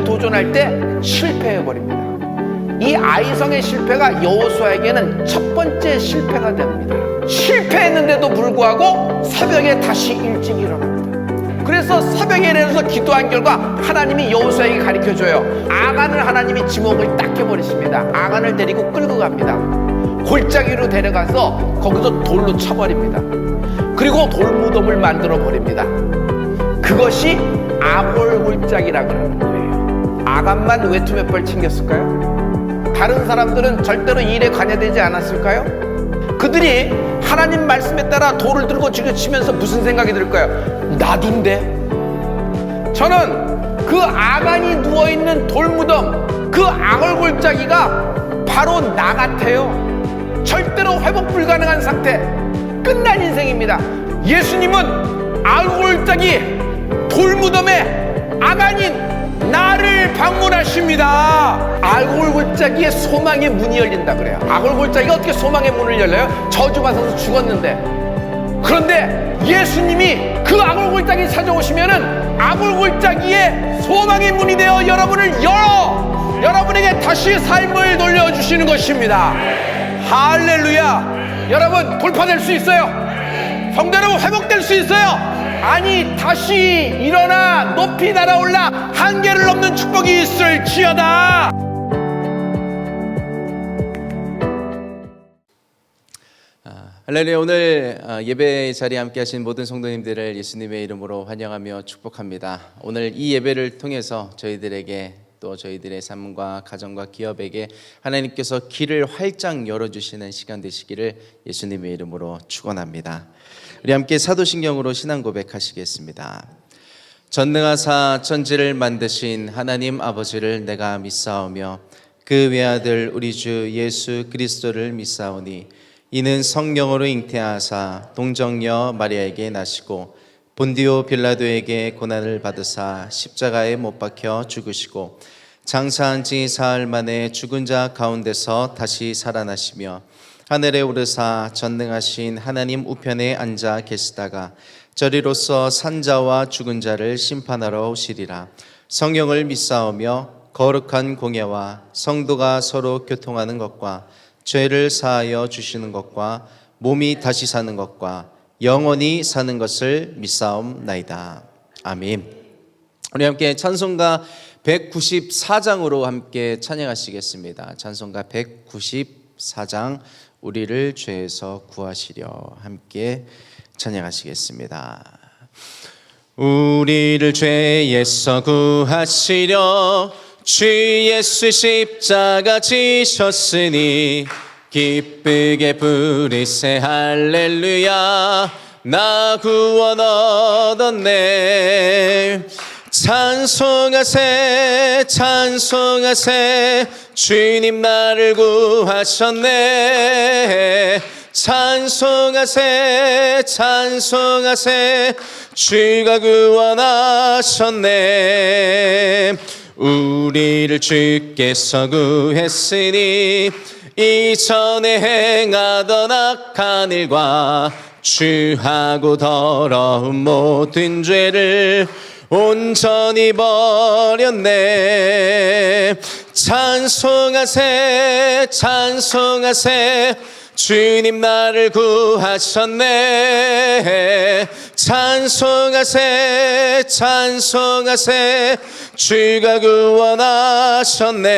도전할 때 실패해버립니다. 이 아이성의 실패가 여호수아에게는 첫 번째 실패가 됩니다. 실패했는데도 불구하고 새벽에 다시 일찍 일어납니다. 그래서 새벽에 일어나서 기도한 결과 하나님이 여호수아에게 가르쳐줘요. 아간을 하나님이 지목을 딱 해버리십니다. 아간을 데리고 끌고 갑니다. 골짜기로 데려가서 거기서 돌로 쳐버립니다. 그리고 돌무덤을 만들어 버립니다. 그것이 아골 골짜기라고 하는 거예요. 아간만 외투 몇 벌 챙겼을까요? 다른 사람들은 절대로 일에 관여되지 않았을까요? 그들이 하나님 말씀에 따라 돌을 들고 지그치면서 무슨 생각이 들까요? 나둔데? 저는 그 아간이 누워있는 돌무덤, 그 아골골짜기가 바로 나 같아요. 절대로 회복 불가능한 상태, 끝난 인생입니다. 예수님은 아골골짜기 돌무덤에 아간인 나를 방문하십니다. 아골골짜기에 소망의 문이 열린다 그래요. 아골골짜기가 어떻게 소망의 문을 열려요? 저주받아서 죽었는데. 그런데 예수님이 그 아골골짜기 찾아오시면은 아골골짜기에 소망의 문이 되어 여러분을 열어 여러분에게 다시 삶을 돌려주시는 것입니다. 할렐루야. 여러분 돌파될 수 있어요. 성도 여러분 회복될 수 있어요. 아니 다시 일어나 높이 날아올라 한계를 넘는 축복이 있을지어다. 할렐루야. 오늘 예배 자리에 함께 하신 모든 성도님들을 예수님의 이름으로 환영하며 축복합니다. 오늘 이 예배를 통해서 저희들에게 또 저희들의 삶과 가정과 기업에게 하나님께서 길을 활짝 열어주시는 시간 되시기를 예수님의 이름으로 축원합니다. 우리 함께 사도신경으로 신앙 고백하시겠습니다. 전능하사 천지를 만드신 하나님 아버지를 내가 믿사오며 그 외아들 우리 주 예수 그리스도를 믿사오니 이는 성령으로 잉태하사 동정녀 마리아에게 나시고 본디오 빌라도에게 고난을 받으사 십자가에 못 박혀 죽으시고 장사한 지 사흘 만에 죽은 자 가운데서 다시 살아나시며 하늘에 오르사 전능하신 하나님 우편에 앉아 계시다가 저리로서 산자와 죽은 자를 심판하러 오시리라. 성령을 믿사오며 거룩한 공예와 성도가 서로 교통하는 것과 죄를 사하여 주시는 것과 몸이 다시 사는 것과 영원히 사는 것을 믿사옵나이다. 아멘. 우리 함께 찬송가 194장으로 함께 찬양하시겠습니다. 찬송가 194장 우리를 죄에서 구하시려 함께 찬양하시겠습니다. 우리를 죄에서 구하시려 주 예수 십자가 지셨으니 기쁘게 부르세 할렐루야 나 구원 얻었네. 찬송하세 찬송하세 주님 나를 구하셨네. 찬송하세 찬송하세 주가 구원하셨네. 우리를 주께서 구했으니 이전에 행하던 악한 일과 주하고 더러운 모든 죄를 온전히 버렸네. 찬송하세 찬송하세 주님 나를 구하셨네. 찬송하세 찬송하세 주가 구원하셨네.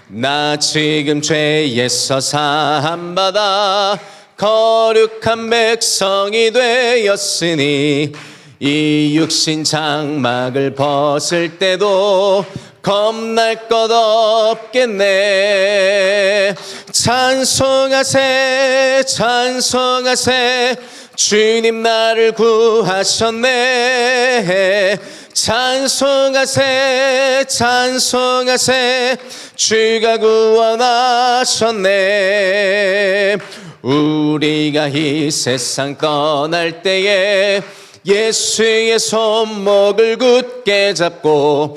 나 지금 죄에서 사함받아 거룩한 백성이 되었으니 이 육신 장막을 벗을 때도 겁날 것 없겠네. 찬송하세 찬송하세 주님 나를 구하셨네. 찬송하세 찬송하세 주가 구원하셨네. 우리가 이 세상 떠날 때에 예수의 손목을 굳게 잡고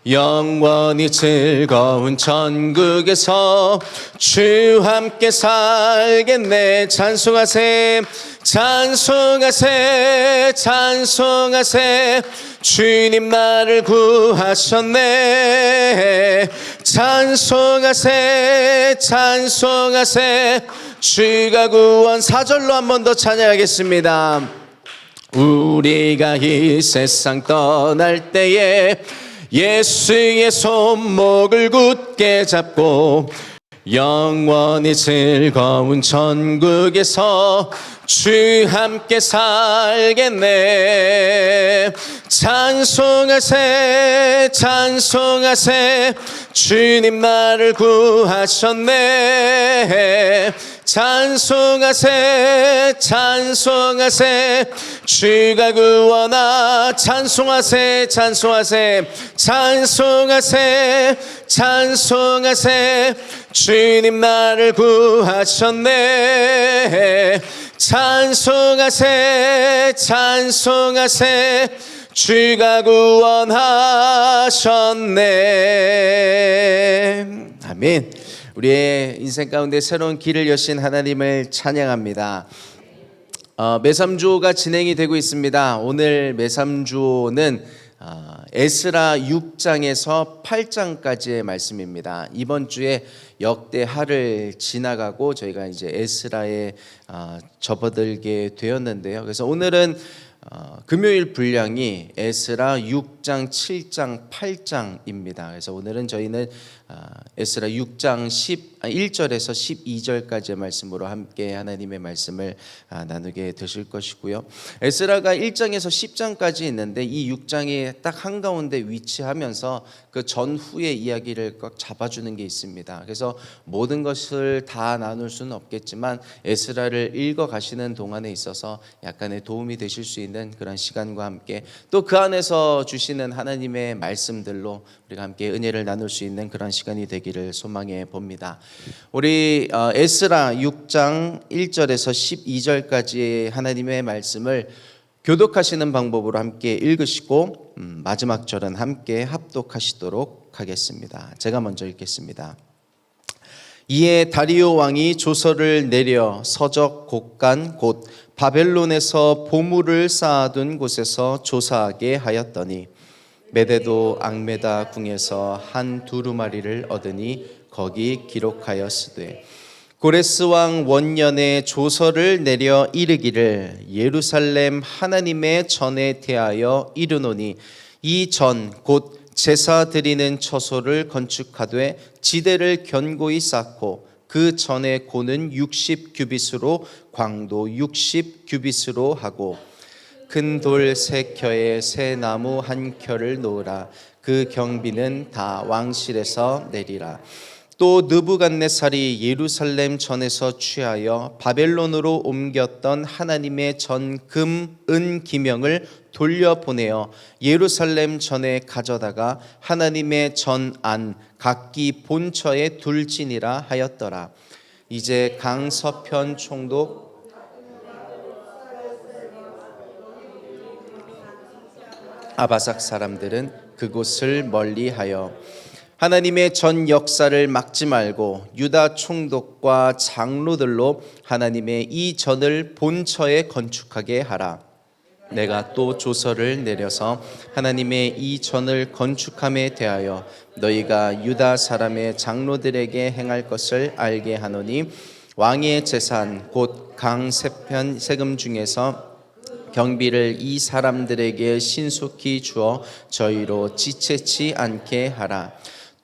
영원히 즐거운 천국에서 주 함께 살겠네. 찬송하세 찬송하세 찬송하세 주님 나를 구하셨네. 찬송하세 찬송하세. 주가 구원. 4절로 한 번 더 찬양하겠습니다. 우리가 이 세상 떠날 때에 예수의 손목을 굳게 잡고 영원히 즐거운 천국에서 주 함께 살겠네. 찬송하세 찬송하세. 주님 나를 구하셨네. 찬송하세 찬송하세. 주가 구원하. 찬송하세 찬송하세. 찬송하세 찬송하세. 주님 나를 구하셨네. 찬송하세 찬송하세. 주가 구원하셨네. 아멘. 우리의 인생 가운데 새로운 길을 여신 하나님을 찬양합니다. 매삼주오가 진행이 되고 있습니다. 오늘 매삼주오는 에스라 6장에서 8장까지의 말씀입니다. 이번 주에 역대하를 지나가고 저희가 이제 에스라에 접어들게 되었는데요. 그래서 오늘은 금요일 분량이 에스라 6장, 7장, 8장입니다. 그래서 오늘은 저희는 에스라 6장 1절에서 12절까지의 말씀으로 함께 하나님의 말씀을 나누게 되실 것이고요. 에스라가 1장에서 10장까지 있는데 이 6장이 딱 한가운데 위치하면서 그 전후의 이야기를 꽉 잡아주는 게 있습니다. 그래서 모든 것을 다 나눌 수는 없겠지만 에스라를 읽어가시는 동안에 있어서 약간의 도움이 되실 수 있는 그런 시간과 함께 또 그 안에서 주시는 하나님의 말씀들로 우리가 함께 은혜를 나눌 수 있는 그런 시간이 되기를 소망해 봅니다. 우리 에스라 6장 1절에서 12절까지의 하나님의 말씀을 교독하시는 방법으로 함께 읽으시고 마지막 절은 함께 합독하시도록 하겠습니다. 제가 먼저 읽겠습니다. 이에 다리오 왕이 조서를 내려 서적 곳간 곧 바벨론에서 보물을 쌓아둔 곳에서 조사하게 하였더니 메데도 앙메다 궁에서 한 두루마리를 얻으니 거기 기록하였으되 고레스 왕 원년에 조서를 내려 이르기를 예루살렘 하나님의 전에 대하여 이르노니 이 전 곧 제사 드리는 처소를 건축하되 지대를 견고히 쌓고 그 전에 고는 60규빗으로 광도 60규빗으로 하고 큰 돌 3켜에 새 나무 1켜를 놓으라. 그 경비는 다 왕실에서 내리라. 또 느부갓네살이 예루살렘 전에서 취하여 바벨론으로 옮겼던 하나님의 전 금, 은 기명을 돌려보내어 예루살렘 전에 가져다가 하나님의 전 안 각기 본처에 둘지니라 하였더라. 이제 강서편 총독 아바삭 사람들은 그곳을 멀리하여 하나님의 전 역사를 막지 말고 유다 총독과 장로들로 하나님의 이 전을 본처에 건축하게 하라. 내가 또 조서를 내려서 하나님의 이 전을 건축함에 대하여 너희가 유다 사람의 장로들에게 행할 것을 알게 하노니 왕의 재산 곧 강세편 세금 중에서 경비를 이 사람들에게 신속히 주어 저희로 지체치 않게 하라.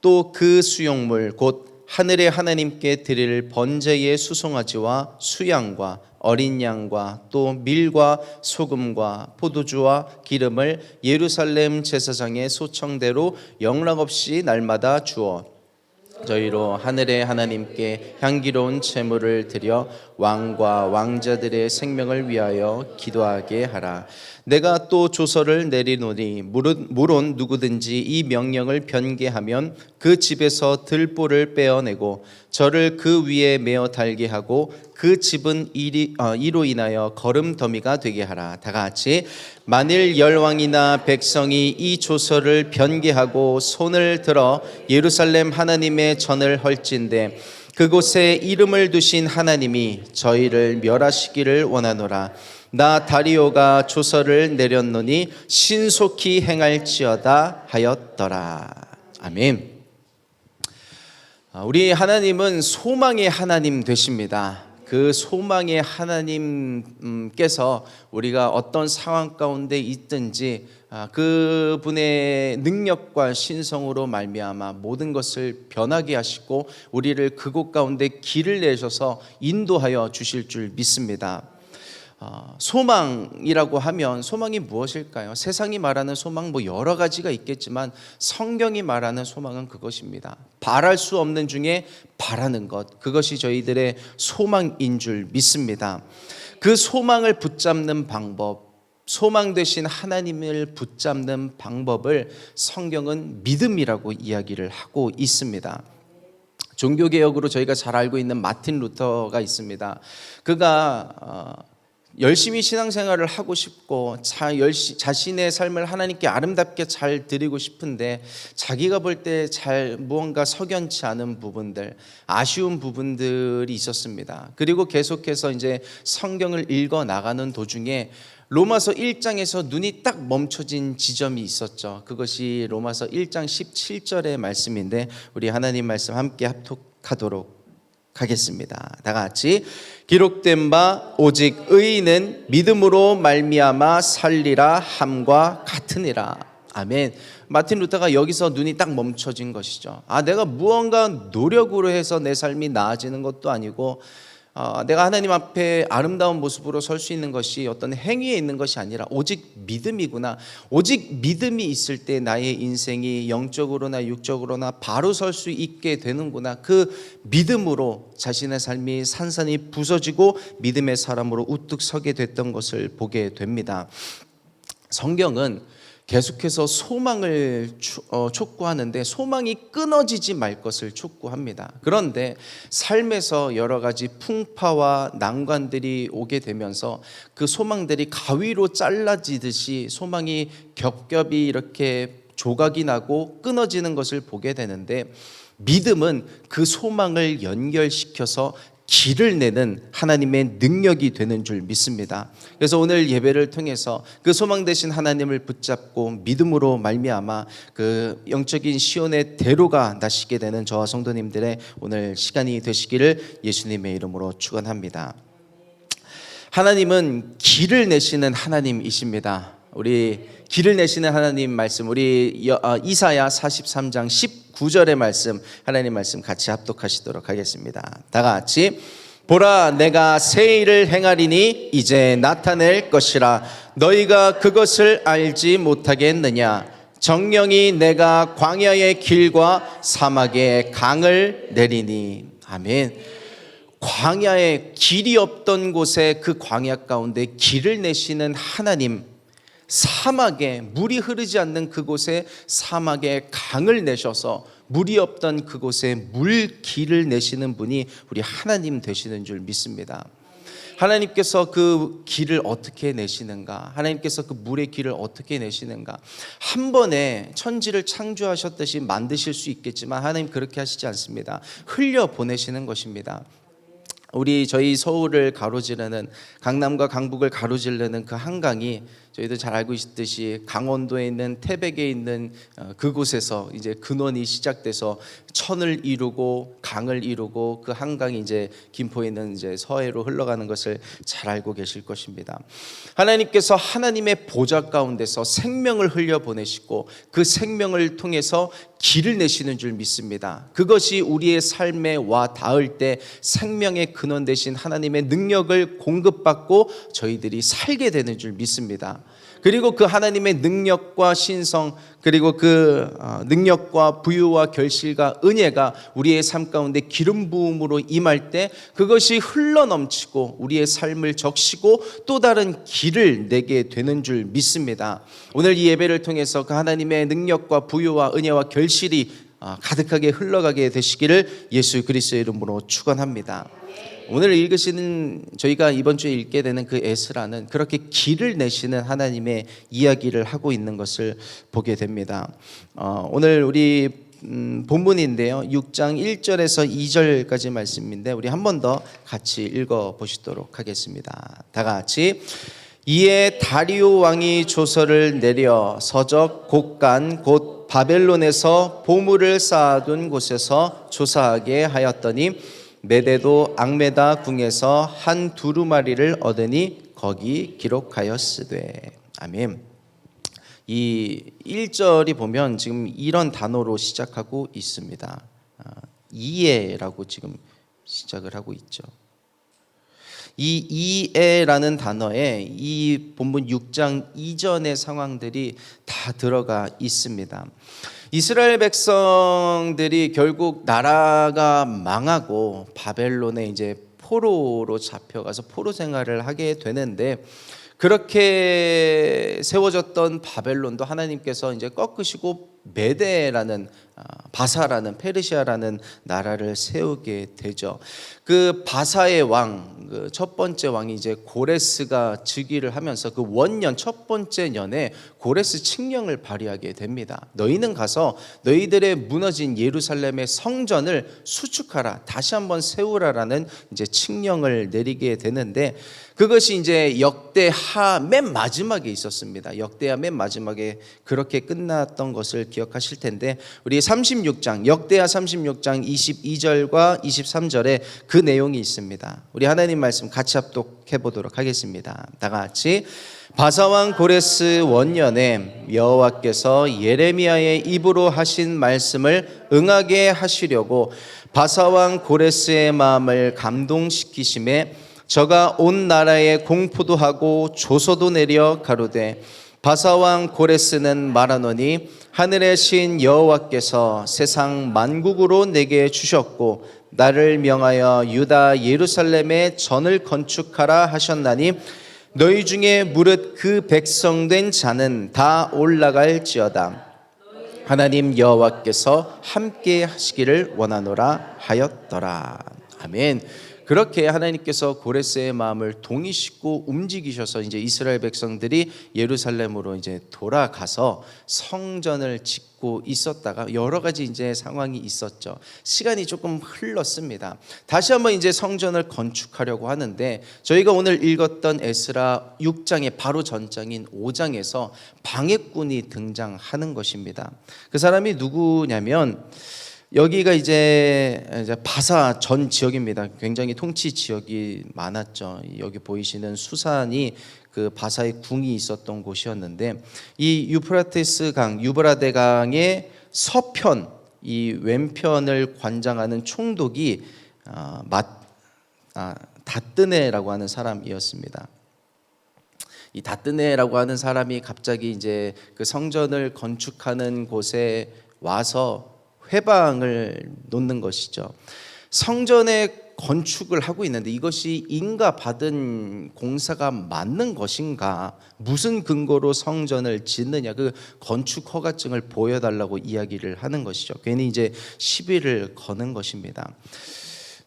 또 그 수용물 곧 하늘의 하나님께 드릴 번제의 수송아지와 수양과 어린 양과 또 밀과 소금과 포도주와 기름을 예루살렘 제사장의 소청대로 영락없이 날마다 주어 저희로 하늘의 하나님께 향기로운 제물을 드려 왕과 왕자들의 생명을 위하여 기도하게 하라. 내가 또 조서를 내리노니 물론 누구든지 이 명령을 변개하면 그 집에서 들보를 빼어내고 저를 그 위에 메어 달게 하고 그 집은 이로 인하여 거름더미가 되게 하라. 다 같이 만일 열왕이나 백성이 이 조서를 변개하고 손을 들어 예루살렘 하나님의 전을 헐진대 그곳에 이름을 두신 하나님이 저희를 멸하시기를 원하노라. 나 다리오가 조서를 내렸노니 신속히 행할지어다 하였더라. 아멘. 우리 하나님은 소망의 하나님 되십니다. 그 소망의 하나님께서 우리가 어떤 상황 가운데 있든지 그분의 능력과 신성으로 말미암아 모든 것을 변하게 하시고 우리를 그곳 가운데 길을 내셔서 인도하여 주실 줄 믿습니다. 소망이라고 하면 소망이 무엇일까요? 세상이 말하는 소망 여러 가지가 있겠지만 성경이 말하는 소망은 그것입니다. 바랄 수 없는 중에 바라는 것, 그것이 저희들의 소망인 줄 믿습니다. 그 소망을 붙잡는 방법, 소망 되신 하나님을 붙잡는 방법을 성경은 믿음이라고 이야기를 하고 있습니다. 종교개혁으로 저희가 잘 알고 있는 마틴 루터가 있습니다. 그가 열심히 신앙생활을 하고 싶고 자신의 삶을 하나님께 아름답게 잘 드리고 싶은데 자기가 볼 때 잘 무언가 석연치 않은 부분들, 아쉬운 부분들이 있었습니다. 그리고 계속해서 이제 성경을 읽어 나가는 도중에 로마서 1장에서 눈이 딱 멈춰진 지점이 있었죠. 그것이 로마서 1장 17절의 말씀인데 우리 하나님 말씀 함께 합독하도록 하겠습니다. 다 같이. 기록된 바 오직 의인은 믿음으로 말미암아 살리라 함과 같으니라. 아멘. 마틴 루터가 여기서 눈이 딱 멈춰진 것이죠. 내가 무언가 노력으로 해서 내 삶이 나아지는 것도 아니고 내가 하나님 앞에 아름다운 모습으로 설 수 있는 것이 어떤 행위에 있는 것이 아니라 오직 믿음이구나. 오직 믿음이 있을 때 나의 인생이 영적으로나 육적으로나 바로 설 수 있게 되는구나. 그 믿음으로 자신의 삶이 산산이 부서지고 믿음의 사람으로 우뚝 서게 됐던 것을 보게 됩니다. 성경은 계속해서 소망을 촉구하는데 소망이 끊어지지 말 것을 촉구합니다. 그런데 삶에서 여러 가지 풍파와 난관들이 오게 되면서 그 소망들이 가위로 잘라지듯이 소망이 겹겹이 이렇게 조각이 나고 끊어지는 것을 보게 되는데 믿음은 그 소망을 연결시켜서 길을 내는 하나님의 능력이 되는 줄 믿습니다. 그래서 오늘 예배를 통해서 그 소망 되신 하나님을 붙잡고 믿음으로 말미암아 그 영적인 시온의 대로가 나시게 되는 저와 성도님들의 오늘 시간이 되시기를 예수님의 이름으로 축원합니다. 하나님은 길을 내시는 하나님이십니다. 우리 길을 내시는 하나님 말씀, 우리 이사야 43장 19절의 말씀, 하나님 말씀 같이 합독하시도록 하겠습니다. 다 같이. 보라, 내가 새 일을 행하리니 이제 나타낼 것이라. 너희가 그것을 알지 못하겠느냐. 정령이 내가 광야의 길과 사막의 강을 내리니. 아멘. 광야에 길이 없던 곳에 그 광야 가운데 길을 내시는 하나님, 사막에 물이 흐르지 않는 그곳에 사막에 강을 내셔서 물이 없던 그곳에 물길을 내시는 분이 우리 하나님 되시는 줄 믿습니다. 하나님께서 그 길을 어떻게 내시는가? 하나님께서 그 물의 길을 어떻게 내시는가? 한 번에 천지를 창조하셨듯이 만드실 수 있겠지만 하나님 그렇게 하시지 않습니다. 흘려 보내시는 것입니다. 저희 서울을 가로지르는, 강남과 강북을 가로지르는 그 한강이 저희도 잘 알고 있듯이 강원도에 있는 태백에 있는 그곳에서 이제 근원이 시작돼서 천을 이루고 강을 이루고 그 한강이 이제 김포에 있는 이제 서해로 흘러가는 것을 잘 알고 계실 것입니다. 하나님께서 하나님의 보좌 가운데서 생명을 흘려 보내시고 그 생명을 통해서 길을 내시는 줄 믿습니다. 그것이 우리의 삶에 와 닿을 때 생명의 근원 되신 하나님의 능력을 공급받고 저희들이 살게 되는 줄 믿습니다. 그리고 그 하나님의 능력과 신성, 그리고 그 능력과 부유와 결실과 은혜가 우리의 삶 가운데 기름 부음으로 임할 때 그것이 흘러넘치고 우리의 삶을 적시고 또 다른 길을 내게 되는 줄 믿습니다. 오늘 이 예배를 통해서 그 하나님의 능력과 부유와 은혜와 결실이 가득하게 흘러가게 되시기를 예수 그리스도의 이름으로 축원합니다. 오늘 읽으시는, 저희가 이번 주에 읽게 되는 그 에스라는 그렇게 길을 내시는 하나님의 이야기를 하고 있는 것을 보게 됩니다. 오늘 우리 본문인데요, 6장 1절에서 2절까지 말씀인데 우리 한 번 더 같이 읽어 보시도록 하겠습니다. 다 같이. 이에 다리오 왕이 조서를 내려 서적 곡간 곧 바벨론에서 보물을 쌓아둔 곳에서 조사하게 하였더니 메대도 앙메다 궁에서 한 두루마리를 얻으니 거기 기록하였으되. 아멘. 이 1절이 보면 지금 이런 단어로 시작하고 있습니다. 이에라고 지금 시작을 하고 있죠. 이 이에라는 단어에 이 본문 6장 이전의 상황들이 다 들어가 있습니다. 이스라엘 백성들이 결국 나라가 망하고 바벨론에 이제 포로로 잡혀가서 포로 생활을 하게 되는데, 그렇게 세워졌던 바벨론도 하나님께서 이제 꺾으시고 메데라는 바사라는 페르시아라는 나라를 세우게 되죠. 그 바사의 왕, 그 첫 번째 왕이 이제 고레스가 즉위를 하면서 그 원년 첫 번째 년에 고레스 칙령을 발의하게 됩니다. 너희는 가서 너희들의 무너진 예루살렘의 성전을 수축하라, 다시 한번 세우라라는 이제 칙령을 내리게 되는데, 그것이 이제 역대하 맨 마지막에 있었습니다. 역대하 맨 마지막에 그렇게 끝났던 것을 기억하실 텐데, 우리 36장 역대하 36장 22절과 23절에 그 내용이 있습니다. 우리 하나님 말씀 같이 합독해 보도록 하겠습니다. 다 같이. 바사왕 고레스 원년에 여호와께서 예레미야의 입으로 하신 말씀을 응하게 하시려고 바사왕 고레스의 마음을 감동시키심에 저가 온 나라에 공포도 하고 조서도 내려 가로되, 바사왕 고레스는 말하노니 하늘의 신 여호와께서 세상 만국으로 내게 주셨고 나를 명하여 유다 예루살렘에 전을 건축하라 하셨나니 너희 중에 무릇 그 백성된 자는 다 올라갈지어다. 하나님 여호와께서 함께 하시기를 원하노라 하였더라. 아멘. 그렇게 하나님께서 고레스의 마음을 동의시키고 움직이셔서 이제 이스라엘 백성들이 예루살렘으로 이제 돌아가서 성전을 짓고 있었다가 여러 가지 이제 상황이 있었죠. 시간이 조금 흘렀습니다. 다시 한번 이제 성전을 건축하려고 하는데, 저희가 오늘 읽었던 에스라 6장의 바로 전장인 5장에서 방해꾼이 등장하는 것입니다. 그 사람이 누구냐면, 여기가 이제 바사 전 지역입니다. 굉장히 통치 지역이 많았죠. 여기 보이시는 수산이 그 바사의 궁이 있었던 곳이었는데, 이 유프라테스 강, 유브라데 강의 서편, 이 왼편을 관장하는 총독이 다뜨네라고 하는 사람이었습니다. 이 다뜨네라고 하는 사람이 갑자기 이제 그 성전을 건축하는 곳에 와서 회방을 놓는 것이죠. 성전의 건축을 하고 있는데 이것이 인가 받은 공사가 맞는 것인가, 무슨 근거로 성전을 짓느냐, 그 건축 허가증을 보여달라고 이야기를 하는 것이죠. 괜히 이제 시비를 거는 것입니다.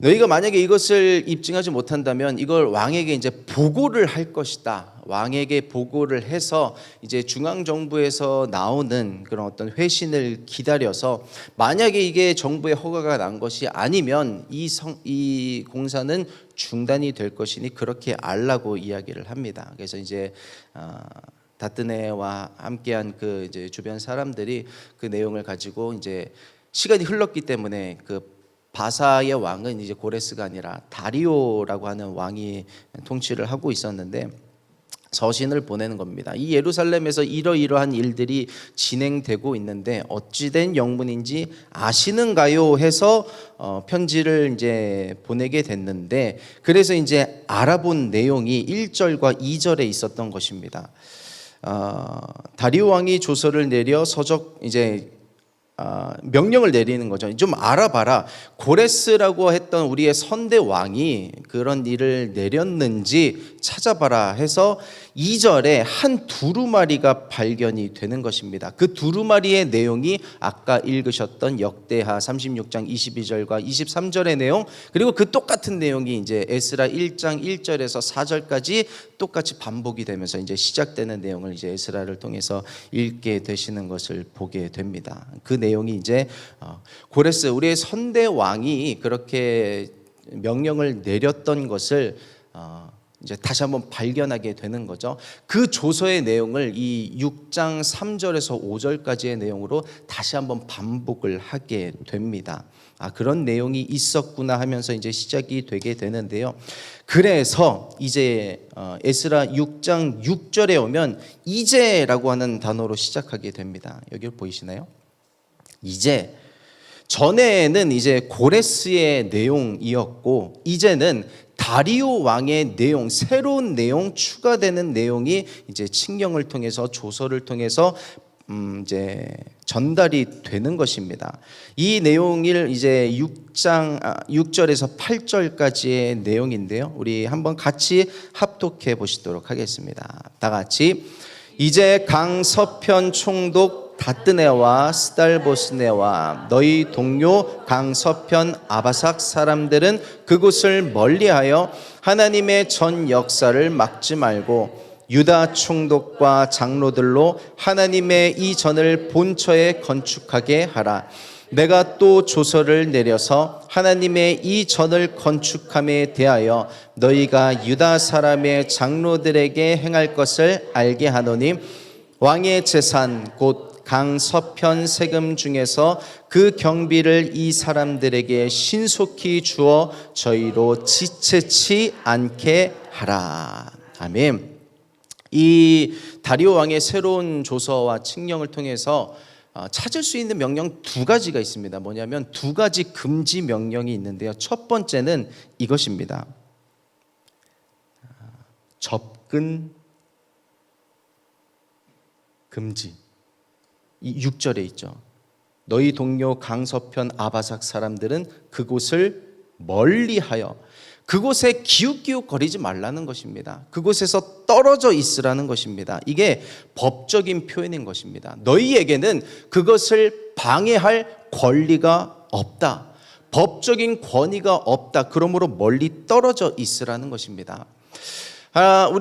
너희가 만약에 이것을 입증하지 못한다면 이걸 왕에게 이제 보고를 할 것이다. 왕에게 보고를 해서 이제 중앙 정부에서 나오는 그런 어떤 회신을 기다려서, 만약에 이게 정부의 허가가 난 것이 아니면 이 공사는 중단이 될 것이니 그렇게 알라고 이야기를 합니다. 그래서 이제 다뜨네와 함께한 그 이제 주변 사람들이 그 내용을 가지고, 이제 시간이 흘렀기 때문에 그 바사의 왕은 이제 고레스가 아니라 다리오라고 하는 왕이 통치를 하고 있었는데, 서신을 보내는 겁니다. 이 예루살렘에서 이러이러한 일들이 진행되고 있는데 어찌된 영문인지 아시는가요? 해서 편지를 이제 보내게 됐는데, 그래서 이제 알아본 내용이 1절과 2절에 있었던 것입니다. 다리오 왕이 조서를 내려 서적 이제 명령을 내리는 거죠. 좀 알아봐라. 고레스라고 했던 우리의 선대 왕이 그런 일을 내렸는지 찾아봐라 해서 2절에 한 두루마리가 발견이 되는 것입니다. 그 두루마리의 내용이 아까 읽으셨던 역대하 36장 22절과 23절의 내용, 그리고 그 똑같은 내용이 이제 에스라 1장 1절에서 4절까지 똑같이 반복이 되면서 이제 시작되는 내용을 이제 에스라를 통해서 읽게 되시는 것을 보게 됩니다. 그 내용이 이제 고레스, 우리의 선대 왕이 그렇게 명령을 내렸던 것을 이제 다시 한번 발견하게 되는 거죠. 그 조서의 내용을 이 6장 3절에서 5절까지의 내용으로 다시 한번 반복을 하게 됩니다. 그런 내용이 있었구나 하면서 이제 시작이 되게 되는데요. 그래서 이제 에스라 6장 6절에 오면 이제라고 하는 단어로 시작하게 됩니다. 여기 보이시나요? 이제. 전에는 이제 고레스의 내용이었고 이제는 다리오 왕의 내용, 새로운 내용, 추가되는 내용이 이제 칙령을 통해서 조서를 통해서 이제 전달이 되는 것입니다. 이 내용을 이제 6절에서 8절까지의 내용인데요. 우리 한번 같이 합독해 보시도록 하겠습니다. 다 같이. 이제 강 서편 총독 다뜨네와 스달보스네와 너희 동료 강 서편 아바삭 사람들은 그곳을 멀리하여 하나님의 전 역사를 막지 말고 유다 총독과 장로들로 하나님의 이 전을 본처에 건축하게 하라. 내가 또 조서를 내려서 하나님의 이 전을 건축함에 대하여 너희가 유다 사람의 장로들에게 행할 것을 알게 하노니 왕의 재산 곧 강 서편 세금 중에서 그 경비를 이 사람들에게 신속히 주어 저희로 지체치 않게 하라. 아멘. 이 다리오 왕의 새로운 조서와 칙령을 통해서 찾을 수 있는 명령 두 가지가 있습니다. 뭐냐면 두 가지 금지 명령이 있는데요. 첫 번째는 이것입니다. 접근 금지. 이 6절에 있죠. 너희 동료 강서편 아바삭 사람들은 그곳을 멀리하여 그곳에 기웃기웃거리지 말라는 것입니다. 그곳에서 떨어져 있으라는 것입니다. 이게 법적인 표현인 것입니다. 너희에게는 그것을 방해할 권리가 없다. 법적인 권위가 없다. 그러므로 멀리 떨어져 있으라는 것입니다.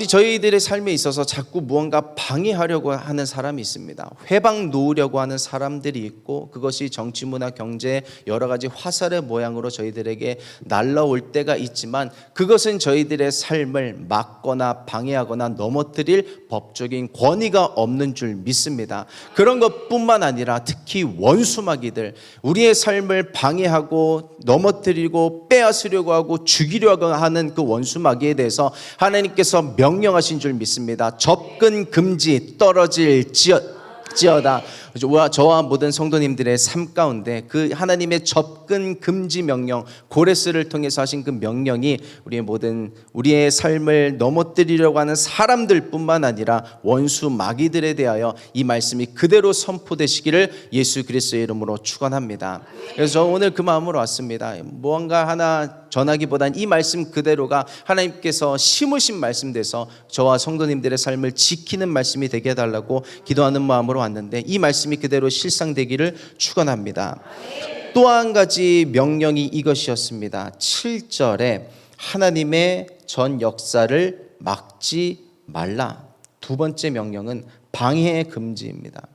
저희들의 삶에 있어서 자꾸 무언가 방해하려고 하는 사람이 있습니다. 회방 놓으려고 하는 사람들이 있고 그것이 정치, 문화, 경제 여러 가지 화살의 모양으로 저희들에게 날라올 때가 있지만 그것은 저희들의 삶을 막거나 방해하거나 넘어뜨릴 법적인 권위가 없는 줄 믿습니다. 그런 것뿐만 아니라 특히 원수마귀들, 우리의 삶을 방해하고 넘어뜨리고 빼앗으려고 하고 죽이려고 하는 그 원수마귀에 대해서 하나님께서 명령하신 줄 믿습니다. 접근 금지, 떨어질지어다. 저와 모든 성도님들의 삶 가운데 그 하나님의 접근 금지 명령, 고레스를 통해서 하신 그 명령이 우리의 삶을 넘어뜨리려고 하는 사람들뿐만 아니라 원수 마귀들에 대하여 이 말씀이 그대로 선포되시기를 예수 그리스도의 이름으로 축원합니다. 그래서 오늘 그 마음으로 왔습니다. 무언가 하나 전하기보단 이 말씀 그대로가 하나님께서 심으신 말씀 돼서 저와 성도님들의 삶을 지키는 말씀이 되게 해달라고 기도하는 마음으로 왔는데 이 말씀이 그대로 실상되기를 축원합니다. 또 한 가지 명령이 이것이었습니다. 7절에 하나님의 전 역사를 막지 말라. 두 번째 명령은 방해 금지입니다.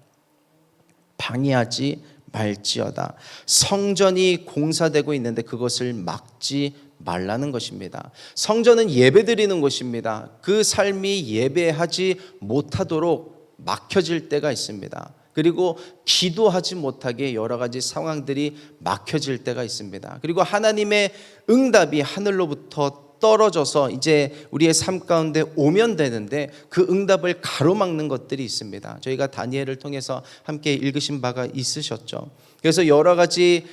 방해하지 말지어다. 성전이 공사되고 있는데 그것을 막지 말라는 것입니다. 성전은 예배드리는 곳입니다. 그 삶이 예배하지 못하도록 막혀질 때가 있습니다. 그리고 기도하지 못하게 여러 가지 상황들이 막혀질 때가 있습니다. 그리고 하나님의 응답이 하늘로부터 떨어져서 이제 우리의 삶 가운데 오면 되는데 그 응답을 가로막는 것들이 있습니다. 저희가 다니엘을 통해서 함께 읽으신 바가 있으셨죠. 그래서 여러 가지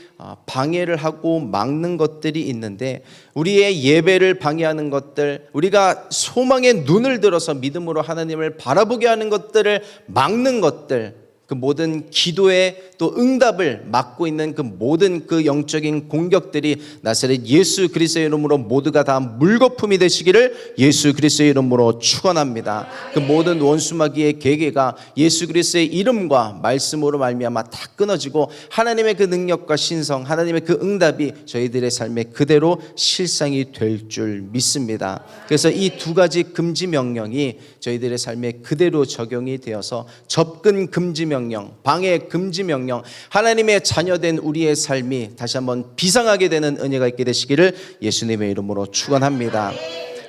방해를 하고 막는 것들이 있는데 우리의 예배를 방해하는 것들, 우리가 소망의 눈을 들어서 믿음으로 하나님을 바라보게 하는 것들을 막는 것들, 그 모든 기도의 또 응답을 막고 있는 그 모든 그 영적인 공격들이 나사렛 예수 그리스도의 이름으로 모두가 다 물거품이 되시기를 예수 그리스도의 이름으로 축원합니다. 그 모든 원수마귀의 계계가 예수 그리스도의 이름과 말씀으로 말미암아 다 끊어지고 하나님의 그 능력과 신성, 하나님의 그 응답이 저희들의 삶에 그대로 실상이 될 줄 믿습니다. 그래서 이 두 가지 금지 명령이 저희들의 삶에 그대로 적용이 되어서 접근 금지 명령, 방해 금지 명령, 하나님의 자녀된 우리의 삶이 다시 한번 비상하게 되는 은혜가 있게 되시기를 예수님의 이름으로 축원합니다.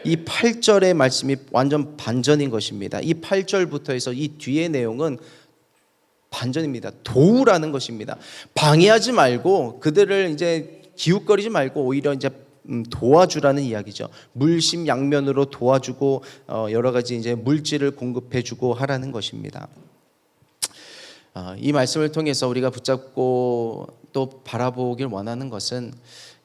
이 8절의 말씀이 완전 반전인 것입니다. 이 8절부터 해서 이 뒤의 내용은 반전입니다. 도우라는 것입니다. 방해하지 말고 그들을 이제 기웃거리지 말고 오히려 이제 도와주라는 이야기죠. 물심양면으로 도와주고 여러 가지 이제 물질을 공급해주고 하라는 것입니다. 이 말씀을 통해서 우리가 붙잡고 또 바라보길 원하는 것은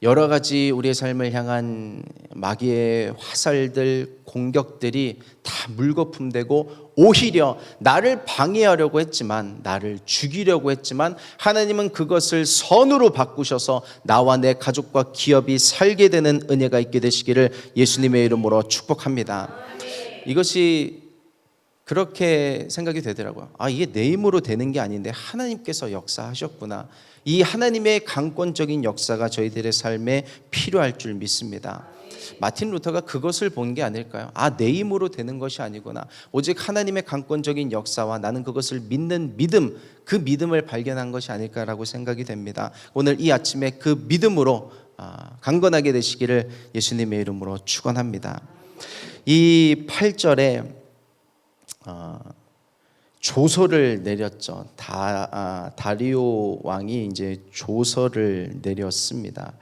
여러 가지 우리의 삶을 향한 마귀의 화살들, 공격들이 다 물거품되고 오히려 나를 방해하려고 했지만, 나를 죽이려고 했지만 하나님은 그것을 선으로 바꾸셔서 나와 내 가족과 기업이 살게 되는 은혜가 있게 되시기를 예수님의 이름으로 축복합니다. 이것이 그렇게 생각이 되더라고요. 이게 내 힘으로 되는 게 아닌데 하나님께서 역사하셨구나. 이 하나님의 강권적인 역사가 저희들의 삶에 필요할 줄 믿습니다. 마틴 루터가 그것을 본 게 아닐까요? 내 힘으로 되는 것이 아니구나. 오직 하나님의 강권적인 역사와 나는 그것을 믿는 믿음, 그 믿음을 발견한 것이 아닐까라고 생각이 됩니다. 오늘 이 아침에 그 믿음으로 강건하게 되시기를 예수님의 이름으로 축원합니다. 이 8절에 조서를 내렸죠. 다리오 왕이 이제 조서를 내렸습니다.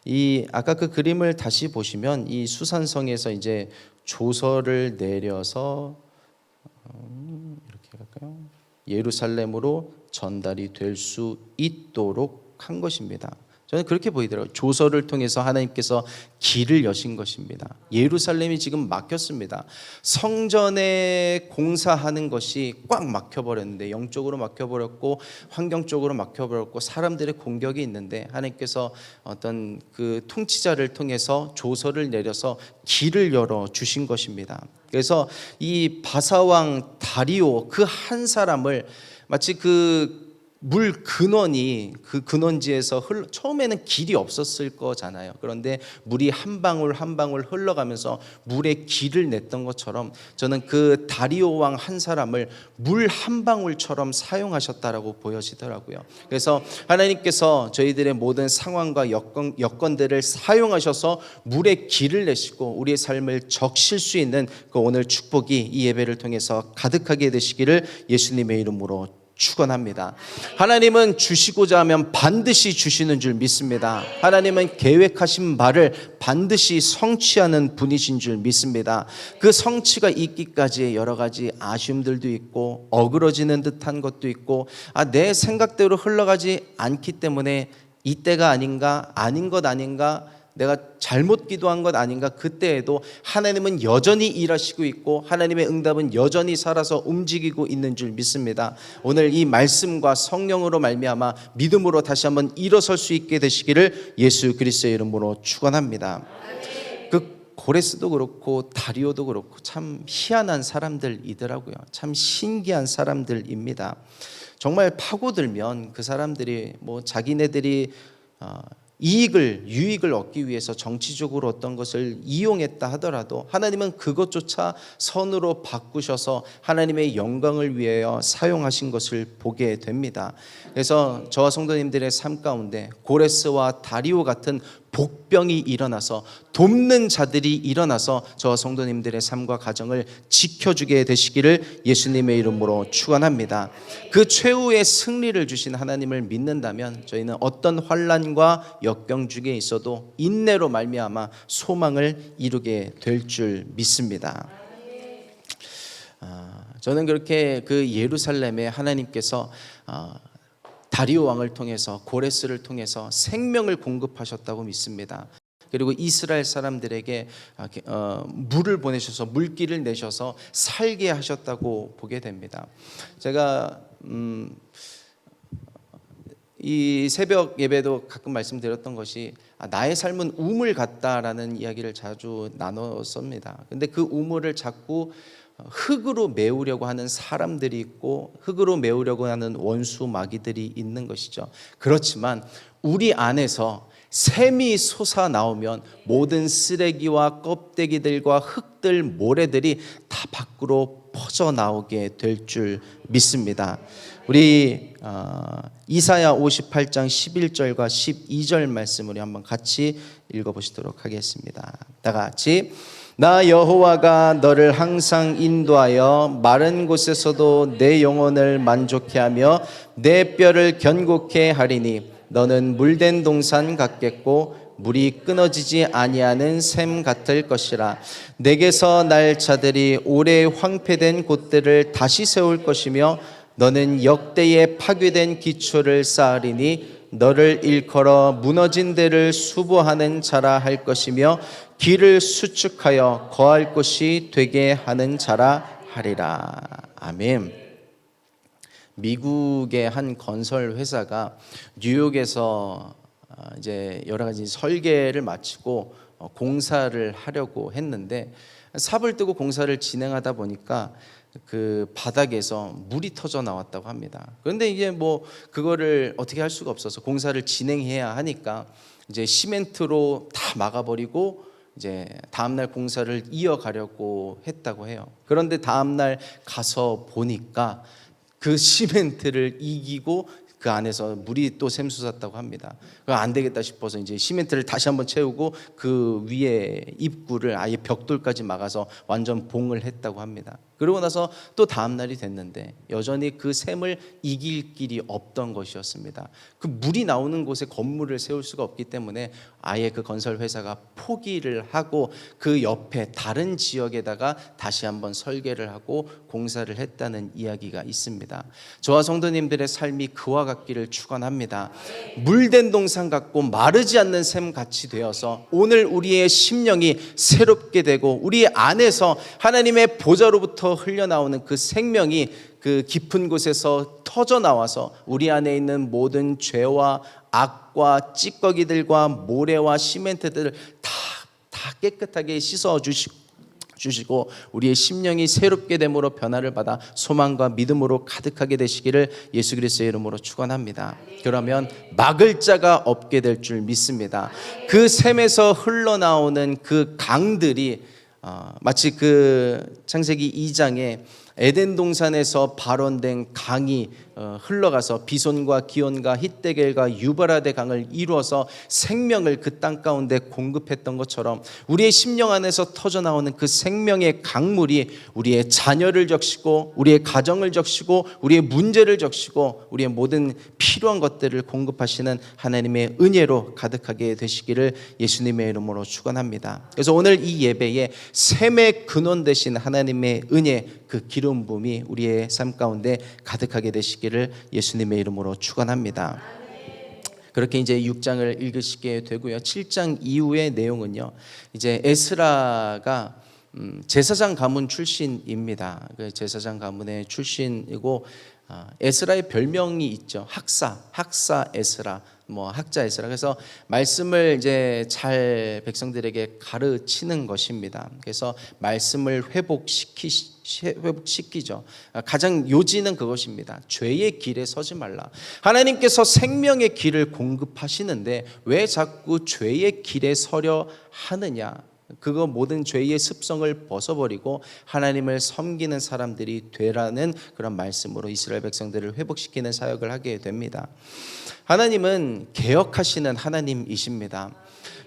이 아까 그 그림을 다시 보시면 이 수산성에서 이제 조서를 내려서 이렇게 할까요? 예루살렘으로 전달이 될 수 있도록 한 것입니다. 저는 그렇게 보이더라고요. 조서를 통해서 하나님께서 길을 여신 것입니다. 예루살렘이 지금 막혔습니다. 성전에 공사하는 것이 꽉 막혀버렸는데, 영적으로 막혀버렸고 환경적으로 막혀버렸고 사람들의 공격이 있는데, 하나님께서 어떤 그 통치자를 통해서 조서를 내려서 길을 열어 주신 것입니다. 그래서 이 바사왕 다리오 그 한 사람을 마치 그 물 근원이 그 근원지에서 처음에는 길이 없었을 거잖아요. 그런데 물이 한 방울 한 방울 흘러가면서 물의 길을 냈던 것처럼 저는 그 다리오 왕 한 사람을 물 한 방울처럼 사용하셨다라고 보여지더라고요. 그래서 하나님께서 저희들의 모든 상황과 여건들을 사용하셔서 물의 길을 내시고 우리의 삶을 적실 수 있는 그 오늘 축복이 이 예배를 통해서 가득하게 되시기를 예수님의 이름으로 축원합니다. 하나님은 주시고자 하면 반드시 주시는 줄 믿습니다. 하나님은 계획하신 바를 반드시 성취하는 분이신 줄 믿습니다. 그 성취가 있기까지 여러 가지 아쉬움들도 있고 어그러지는 듯한 것도 있고 내 생각대로 흘러가지 않기 때문에 이때가 아닌가, 아닌 것 아닌가, 내가 잘못 기도한 것 아닌가, 그때에도 하나님은 여전히 일하시고 있고 하나님의 응답은 여전히 살아서 움직이고 있는 줄 믿습니다. 오늘 이 말씀과 성령으로 말미암아 믿음으로 다시 한번 일어설 수 있게 되시기를 예수 그리스도의 이름으로 축원합니다. 그 고레스도 그렇고 다리오도 그렇고 참 희한한 사람들이더라고요. 참 신기한 사람들입니다. 정말 파고들면 그 사람들이 자기네들이 유익을 얻기 위해서 정치적으로 어떤 것을 이용했다 하더라도 하나님은 그것조차 선으로 바꾸셔서 하나님의 영광을 위하여 사용하신 것을 보게 됩니다. 그래서 저와 성도님들의 삶 가운데 고레스와 다리오 같은 복병이 일어나서 돕는 자들이 일어나서 저와 성도님들의 삶과 가정을 지켜주게 되시기를 예수님의 이름으로 축원합니다. 그 최후의 승리를 주신 하나님을 믿는다면 저희는 어떤 환난과 역경 중에 있어도 인내로 말미암아 소망을 이루게 될 줄 믿습니다. 저는 그렇게 그 예루살렘에 하나님께서 다리오 왕을 통해서 고레스를 통해서 생명을 공급하셨다고 믿습니다. 그리고 이스라엘 사람들에게 물을 보내셔서 물길을 내셔서 살게 하셨다고 보게 됩니다. 제가 이 새벽 예배도 가끔 말씀드렸던 것이 나의 삶은 우물 같다라는 이야기를 자주 나눴습니다. 근데 그 우물을 자꾸 흙으로 메우려고 하는 사람들이 있고 흙으로 메우려고 하는 원수 마귀들이 있는 것이죠. 그렇지만 우리 안에서 샘이 솟아 나오면 모든 쓰레기와 껍데기들과 흙들, 모래들이 다 밖으로 퍼져 나오게 될 줄 믿습니다. 우리 이사야 58장 11절과 12절 말씀을 한번 같이 읽어보시도록 하겠습니다. 다 같이 나 여호와가 너를 항상 인도하여 마른 곳에서도 내 영혼을 만족해 하며 내 뼈를 견고케 하리니 너는 물된 동산 같겠고 물이 끊어지지 아니하는 샘 같을 것이라. 내게서 날 자들이 오래 황폐된 곳들을 다시 세울 것이며 너는 역대에 파괴된 기초를 쌓으리니 너를 일컬어 무너진 데를 수보하는 자라 할 것이며 길을 수축하여 거할 곳이 되게 하는 자라 하리라. 아멘. 미국의 한 건설 회사가 뉴욕에서 이제 여러 가지 설계를 마치고 공사를 하려고 했는데 삽을 뜨고 공사를 진행하다 보니까 그 바닥에서 물이 터져 나왔다고 합니다. 그런데 이게 뭐 그거를 어떻게 할 수가 없어서 공사를 진행해야 하니까 이제 시멘트로 다 막아버리고 이제 다음날 공사를 이어가려고 했다고 해요. 그런데 다음날 가서 보니까 그 시멘트를 이기고 그 안에서 물이 또 샘솟았다고 합니다. 안 되겠다 싶어서 이제 시멘트를 다시 한번 채우고 그 위에 입구를 아예 벽돌까지 막아서 완전 봉을 했다고 합니다. 그러고 나서 또 다음 날이 됐는데 여전히 그 샘을 이길 길이 없던 것이었습니다. 그 물이 나오는 곳에 건물을 세울 수가 없기 때문에 아예 그 건설 회사가 포기를 하고 그 옆에 다른 지역에다가 다시 한번 설계를 하고 공사를 했다는 이야기가 있습니다. 저와 성도님들의 삶이 그와 같기를 축원합니다. 물된 동산 같고 마르지 않는 샘 같이 되어서 오늘 우리의 심령이 새롭게 되고 우리 안에서 하나님의 보좌로부터 흘려나오는 그 생명이 그 깊은 곳에서 터져 나와서 우리 안에 있는 모든 죄와 악과 찌꺼기들과 모래와 시멘트들을 다 깨끗하게 씻어 주시고 우리의 심령이 새롭게 됨으로 변화를 받아 소망과 믿음으로 가득하게 되시기를 예수 그리스도의 이름으로 축원합니다. 그러면 막을 자가 없게 될 줄 믿습니다. 그 샘에서 흘러나오는 그 강들이 마치 그 창세기 2장에 에덴 동산에서 발원된 강이 흘러가서 비손과 기온과 hit데겔과 유바라데 강을 이루어서 생명을 그 땅 가운데 공급했던 것처럼 우리의 심령 안에서 터져 나오는 그 생명의 강물이 우리의 자녀를 적시고 우리의 가정을 적시고 우리의 문제를 적시고 우리의 모든 필요한 것들을 공급하시는 하나님의 은혜로 가득하게 되시기를 예수님의 이름으로 축원합니다. 그래서 오늘 이 예배에 샘의 근원 되신 하나님의 은혜 그 기름 부음이 우리의 삶 가운데 가득하게 되시기를 예수님의 이름으로 축원합니다. 그렇게 이제 6장을 읽으시게 되고요. 7장 이후의 내용은요. 이제 에스라가 제사장 가문 출신입니다. 그 제사장 가문의 출신이고 에스라의 별명이 있죠. 학사 에스라, 학자 에스라. 그래서 말씀을 이제 잘 백성들에게 가르치는 것입니다. 그래서 말씀을 회복시키죠. 가장 요지는 그것입니다. 죄의 길에 서지 말라. 하나님께서 생명의 길을 공급하시는데 왜 자꾸 죄의 길에 서려 하느냐? 그거 모든 죄의 습성을 벗어버리고 하나님을 섬기는 사람들이 되라는 그런 말씀으로 이스라엘 백성들을 회복시키는 사역을 하게 됩니다. 하나님은 개혁하시는 하나님이십니다.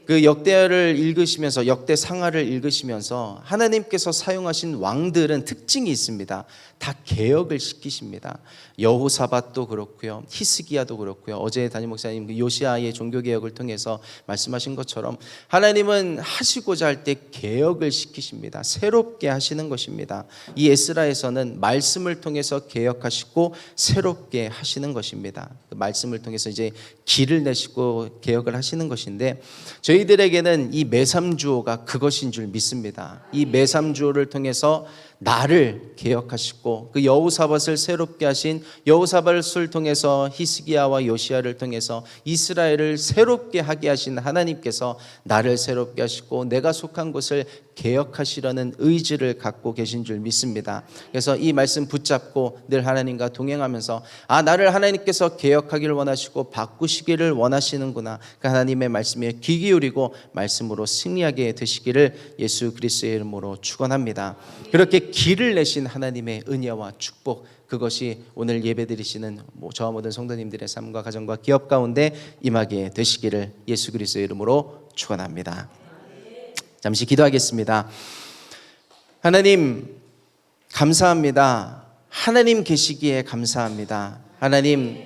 그 역대를 읽으시면서 역대상하를 읽으시면서 하나님께서 사용하신 왕들은 특징이 있습니다. 다 개혁을 시키십니다. 여호사밧도 그렇고요, 히스기야도 그렇고요. 어제 담임 목사님 요시아의 종교 개혁을 통해서 말씀하신 것처럼 하나님은 하시고자 할 때 개혁을 시키십니다. 새롭게 하시는 것입니다. 이 에스라에서는 말씀을 통해서 개혁하시고 새롭게 하시는 것입니다. 그 말씀을 통해서 이제 길을 내시고 개혁을 하시는 것인데 저희들에게는 이 매삼주오가 그것인 줄 믿습니다. 이 매삼주오를 통해서 나를 개혁하시고 그 여호사밧을 새롭게 하신 여호사밧을 통해서 히스기야와 요시야를 통해서 이스라엘을 새롭게 하게 하신 하나님께서 나를 새롭게 하시고 내가 속한 곳을 개혁하시려는 의지를 갖고 계신 줄 믿습니다. 그래서 이 말씀 붙잡고 늘 하나님과 동행하면서 나를 하나님께서 개혁하기를 원하시고 바꾸시기를 원하시는구나. 그 하나님의 말씀에 귀 기울이고 말씀으로 승리하게 되시기를 예수 그리스도의 이름으로 축원합니다. 그렇게 길을 내신 하나님의 은혜와 축복, 그것이 오늘 예배드리시는 저와 모든 성도님들의 삶과 가정과 기업 가운데 임하게 되시기를 예수 그리스도의 이름으로 축원합니다. 잠시 기도하겠습니다. 하나님 감사합니다. 하나님 계시기에 감사합니다. 하나님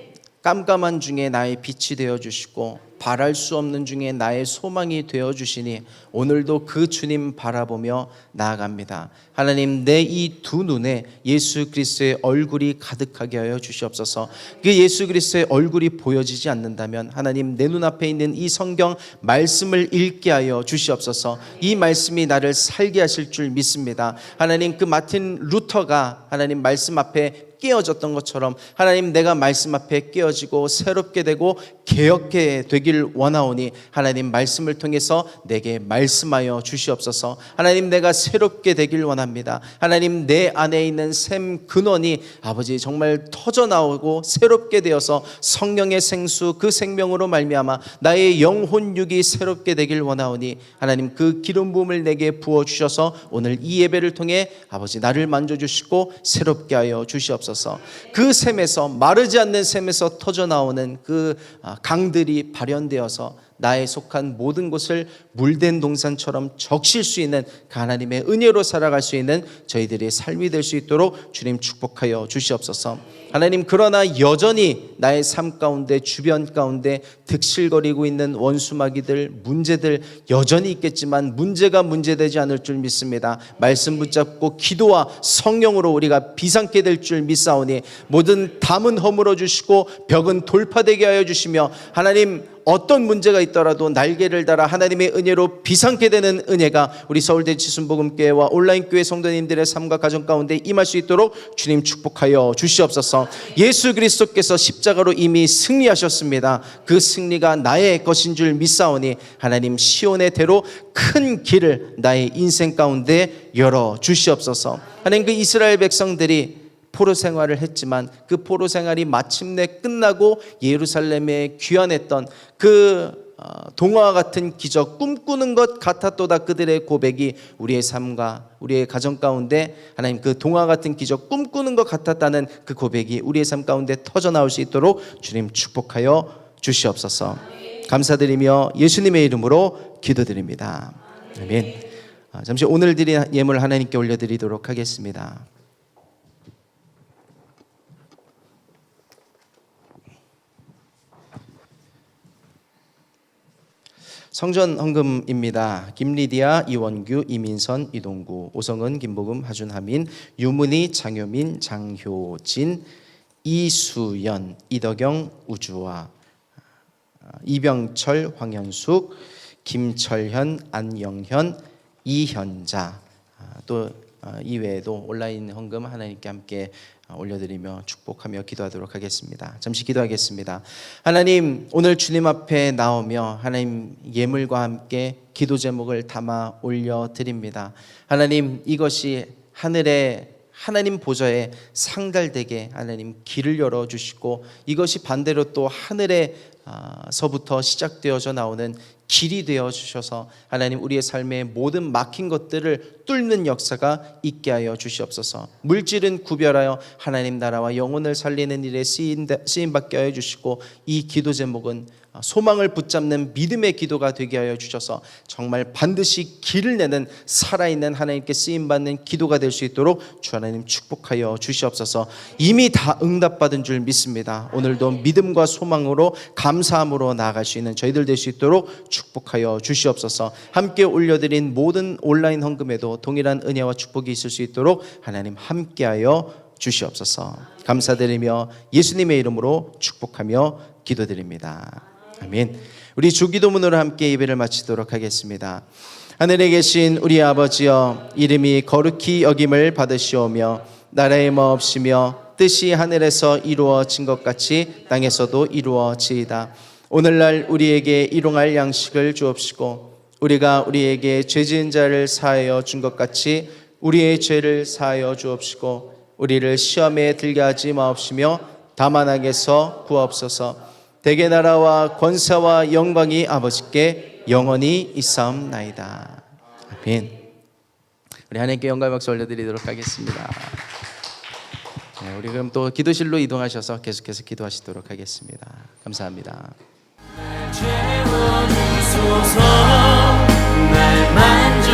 깜깜한 중에 나의 빛이 되어주시고 바랄 수 없는 중에 나의 소망이 되어주시니 오늘도 그 주님 바라보며 나아갑니다. 하나님 내 이 두 눈에 예수 그리스도의 얼굴이 가득하게 하여 주시옵소서. 그 예수 그리스도의 얼굴이 보여지지 않는다면 하나님 내 눈앞에 있는 이 성경 말씀을 읽게 하여 주시옵소서. 이 말씀이 나를 살게 하실 줄 믿습니다. 하나님 그 마틴 루터가 하나님 말씀 앞에 깨어졌던 것처럼 하나님 내가 말씀 앞에 깨어지고 새롭게 되고 개혁게 되길 원하오니 하나님 말씀을 통해서 내게 말씀하여 주시옵소서. 하나님 내가 새롭게 되길 원합니다. 하나님 내 안에 있는 샘 근원이 아버지 정말 터져나오고 새롭게 되어서 성령의 생수 그 생명으로 말미암아 나의 영혼 육이 새롭게 되길 원하오니 하나님 그 기름 부음을 내게 부어주셔서 오늘 이 예배를 통해 아버지 나를 만져주시고 새롭게 하여 주시옵소서. 그 샘에서 마르지 않는 샘에서 터져나오는 그 강들이 발현되어서 나에 속한 모든 것을 물된 동산처럼 적실 수 있는 그 하나님의 은혜로 살아갈 수 있는 저희들의 삶이 될 수 있도록 주님 축복하여 주시옵소서. 하나님 그러나 여전히 나의 삶 가운데 주변 가운데 득실거리고 있는 원수마귀들 문제들 여전히 있겠지만 문제가 문제되지 않을 줄 믿습니다. 말씀 붙잡고 기도와 성령으로 우리가 비상케 될 줄 믿사오니 모든 담은 허물어 주시고 벽은 돌파되게 하여 주시며 하나님 어떤 문제가 있더라도 날개를 달아 하나님의 은혜로 비상케 되는 은혜가 우리 서울대 지순복음교회와 온라인교회 성도님들의 삶과 가정 가운데 임할 수 있도록 주님 축복하여 주시옵소서. 예수 그리스도께서 십자가로 이미 승리하셨습니다. 그 승리가 나의 것인 줄 믿사오니 하나님 시온의 대로 큰 길을 나의 인생 가운데 열어 주시옵소서. 하나님 그 이스라엘 백성들이 포로 생활을 했지만 그 포로 생활이 마침내 끝나고 예루살렘에 귀환했던 그 동화와 같은 기적 꿈꾸는 것 같았도다 그들의 고백이 우리의 삶과 우리의 가정 가운데 하나님 그 동화 같은 기적 꿈꾸는 것 같았다는 그 고백이 우리의 삶 가운데 터져나올 수 있도록 주님 축복하여 주시옵소서. 감사드리며 예수님의 이름으로 기도드립니다. 아멘. 잠시 오늘 드린 예물 하나님께 올려드리도록 하겠습니다. 성전 헌금입니다. 김리디아, 이원규, 이민선, 이동구, 오성은, 김복음, 하준하민, 유문희, 장효민, 장효진, 이수연, 이덕영, 우주아, 이병철, 황현숙, 김철현, 안영현, 이현자, 또 이외에도 온라인 헌금 하나님께 함께 올려드리며 축복하며 기도하도록 하겠습니다. 잠시 기도하겠습니다. 하나님 오늘 주님 앞에 나오며 하나님 예물과 함께 기도 제목을 담아 올려드립니다. 하나님 이것이 하늘에 하나님 보좌에 상달되게 하나님 길을 열어주시고 이것이 반대로 또 하늘에서부터 시작되어져 나오는 길이 되어 주셔서 하나님 우리의 삶의 모든 막힌 것들을 뚫는 역사가 있게 하여 주시옵소서. 물질은 구별하여 하나님 나라와 영혼을 살리는 일에 쓰임받게 하여 주시고 이 기도 제목은 소망을 붙잡는 믿음의 기도가 되게 하여 주셔서 정말 반드시 길을 내는 살아있는 하나님께 쓰임받는 기도가 될 수 있도록 주 하나님 축복하여 주시옵소서. 이미 다 응답받은 줄 믿습니다. 오늘도 믿음과 소망으로 감사함으로 나아갈 수 있는 저희들 될 수 있도록 축복하여 주시옵소서. 함께 올려드린 모든 온라인 헌금에도 동일한 은혜와 축복이 있을 수 있도록 하나님 함께하여 주시옵소서. 감사드리며 예수님의 이름으로 축복하며 기도드립니다. 아멘. 우리 주기도문으로 함께 예배를 마치도록 하겠습니다. 하늘에 계신 우리 아버지여, 이름이 거룩히 여김을 받으시오며 나라의 마옵시며 뜻이 하늘에서 이루어진 것 같이 땅에서도 이루어지이다. 오늘날 우리에게 일용할 양식을 주옵시고 우리가 우리에게 죄 지은 자를 사하여 준 것 같이 우리의 죄를 사하여 주옵시고 우리를 시험에 들게 하지 마옵시며 다만 악에서 구하옵소서. 대개 나라와 권세와 영광이 아버지께 영원히 있사옵나이다. 아멘. 우리 하나님께 영광의 박수 올려드리도록 하겠습니다. 네, 우리 그럼 또 기도실로 이동하셔서 계속해서 기도하시도록 하겠습니다. 감사합니다. 날 만져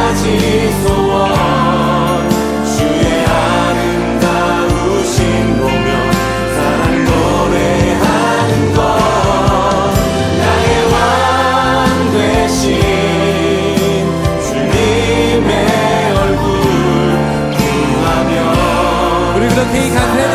가지 소원 주의 아름다우신 보며 사랑 노래하는 것 나의 왕 되신 주님의 얼굴 구하며 우리 그렇게 이 강해